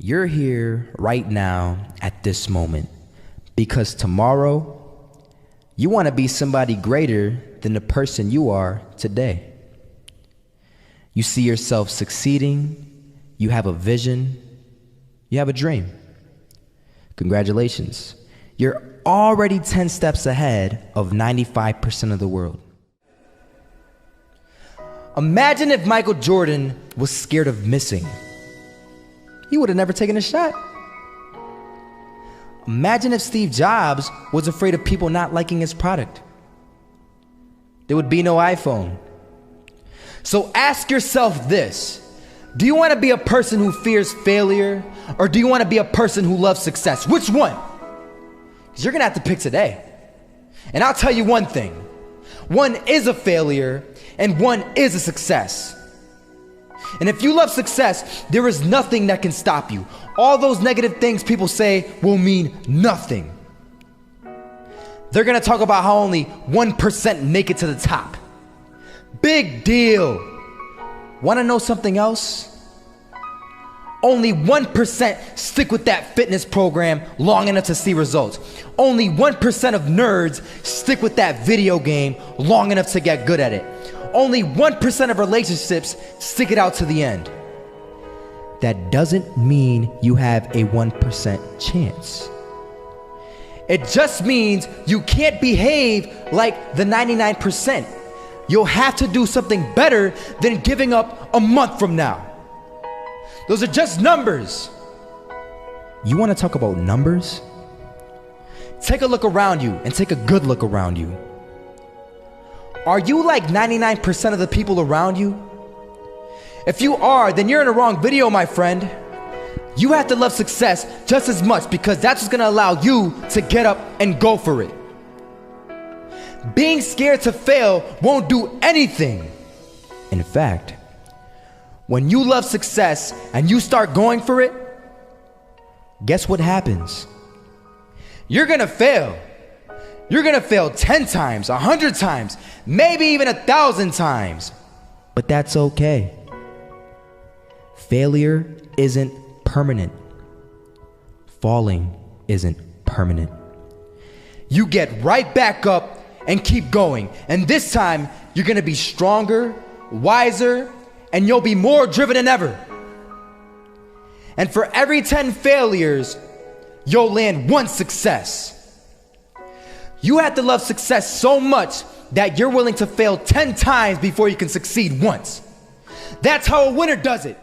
You're here right now at this moment because tomorrow you want to be somebody greater than the person you are today. You see yourself succeeding, you have a vision, you have a dream. Congratulations. You're already 10 steps ahead of 95% of the world. Imagine if Michael Jordan was scared of missing. He would have never taken a shot. Imagine if Steve Jobs was afraid of people not liking his product. There would be no iPhone. So ask yourself this: do you want to be a person who fears failure, or do you want to be a person who loves success? Which one? Because you're going to have to pick today. And I'll tell you one thing: one is a failure and one is a success. And if you love success, there is nothing that can stop you. All those negative things people say will mean nothing. They're gonna talk about how only 1% make it to the top. Big deal. Wanna know something else? Only 1% stick with that fitness program long enough to see results. Only 1% of nerds stick with that video game long enough to get good at it. Only 1% of relationships stick it out to the end. That doesn't mean you have a 1% chance. It just means you can't behave like the 99%. You'll have to do something better than giving up a month from now. Those are just numbers. You want to talk about numbers? Take a look around you and take a good look around you. Are you like 99% of the people around you? If you are, then you're in the wrong video, my friend. You have to love success just as much because that's what's gonna allow you to get up and go for it. Being scared to fail won't do anything. In fact, when you love success and you start going for it, guess what happens? You're gonna fail. You're gonna fail 10 times, 100 times, maybe even 1,000 times. But that's okay. Failure isn't permanent. Falling isn't permanent. You get right back up and keep going. And this time, you're gonna be stronger, wiser, and you'll be more driven than ever. And for every 10 failures, you'll land one success. You have to love success so much that you're willing to fail 10 times before you can succeed once. That's how a winner does it.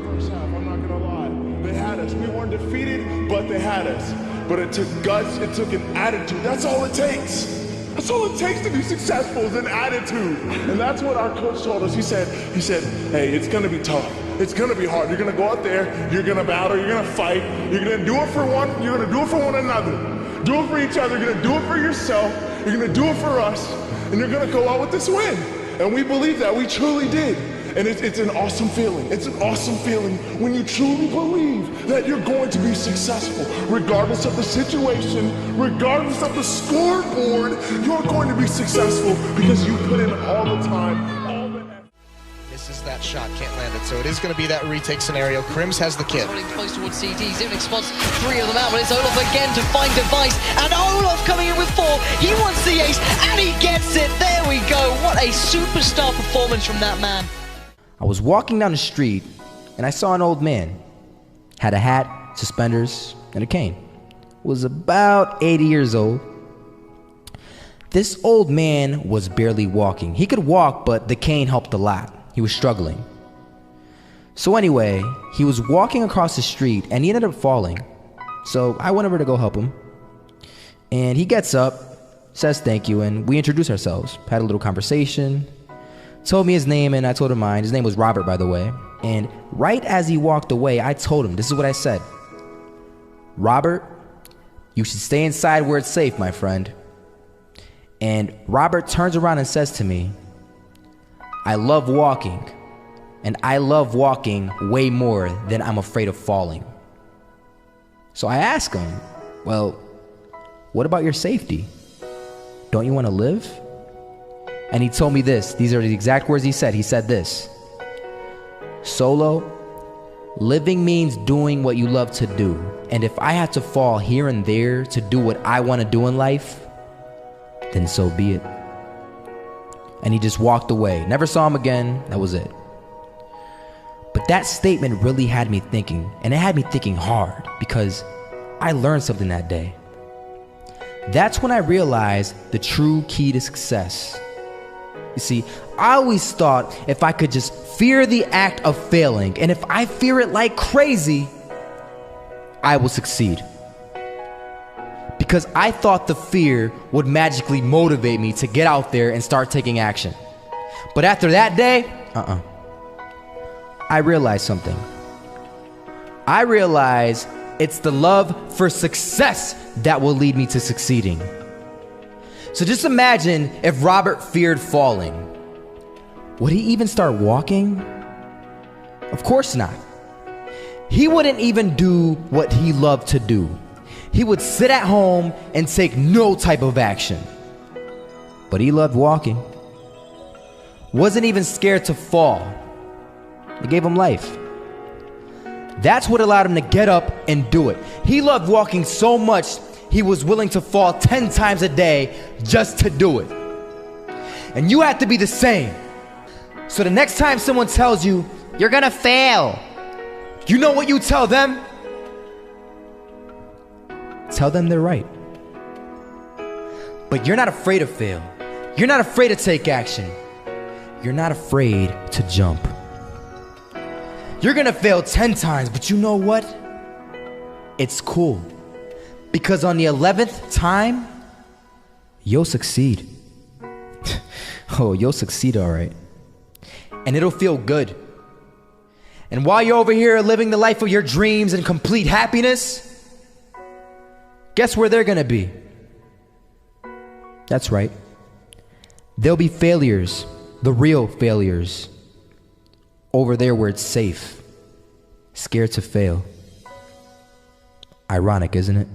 First half, I'm not gonna lie. They had us. We weren't defeated, but they had us. But it took guts, it took an attitude. That's all it takes. That's all it takes to be successful is an attitude. And that's what our coach told us. He said, hey, it's gonna be tough. It's gonna be hard. You're gonna go out there, you're gonna battle, you're gonna fight, you're gonna do it for one, you're gonna do it for one another. Do it for each other, you're gonna do it for yourself, you're gonna do it for us, and you're gonna go out with this win. And we believe that, we truly did. And it's an awesome feeling. It's an awesome feeling when you truly believe that you're going to be successful. Regardless of the situation, regardless of the scoreboard, you're going to be successful because you put in all the time, all the effort. Misses that shot, can't land it. So it is going to be that retake scenario. Krims has the kid. Running close towards CD, Zivnik spots 3 of them out, but it's Olaf again to find device, and Olaf coming in with 4. He wants the ace, and he gets it. There we go. What a superstar performance from that man. I was walking down the street and I saw an old man. Had a hat, suspenders, and a cane. Was about 80 years old. This old man was barely walking. He could walk, but the cane helped a lot. He was struggling. So anyway, he was walking across the street and he ended up falling. So I went over to go help him. And he gets up, says thank you, and we introduced ourselves. Had a little conversation. Told me his name and I told him mine. His name was Robert, by the way. And right as he walked away, I told him, this is what I said. Robert, you should stay inside where it's safe, my friend. And Robert turns around and says to me, I love walking, and I love walking way more than I'm afraid of falling. So I ask him, well, what about your safety? Don't you want to live? And he told me this. These are the exact words he said. He said this: Solo, living means doing what you love to do. And if I have to fall here and there to do what I want to do in life, then so be it. And he just walked away. Never saw him again. That was it. But that statement really had me thinking, and it had me thinking hard, because I learned something that day. That's when I realized the true key to success. You see, I always thought if I could just fear the act of failing, and if I fear it like crazy, I will succeed. Because I thought the fear would magically motivate me to get out there and start taking action. But after that day, I realized something. I realized it's the love for success that will lead me to succeeding. So just imagine if Robert feared falling. Would he even start walking? Of course not. He wouldn't even do what he loved to do. He would sit at home and take no type of action. But he loved walking. Wasn't even scared to fall. It gave him life. That's what allowed him to get up and do it. He loved walking so much, he was willing to fall 10 times a day just to do it. And you have to be the same. So the next time someone tells you, you're gonna fail, you know what you tell them? Tell them they're right. But you're not afraid to fail. You're not afraid to take action. You're not afraid to jump. You're gonna fail 10 times, but you know what? It's cool. Because on the 11th time, you'll succeed. Oh, you'll succeed, all right. And it'll feel good. And while you're over here living the life of your dreams and complete happiness, guess where they're gonna be? That's right. They'll be failures, the real failures, over there where it's safe, scared to fail. Ironic, isn't it?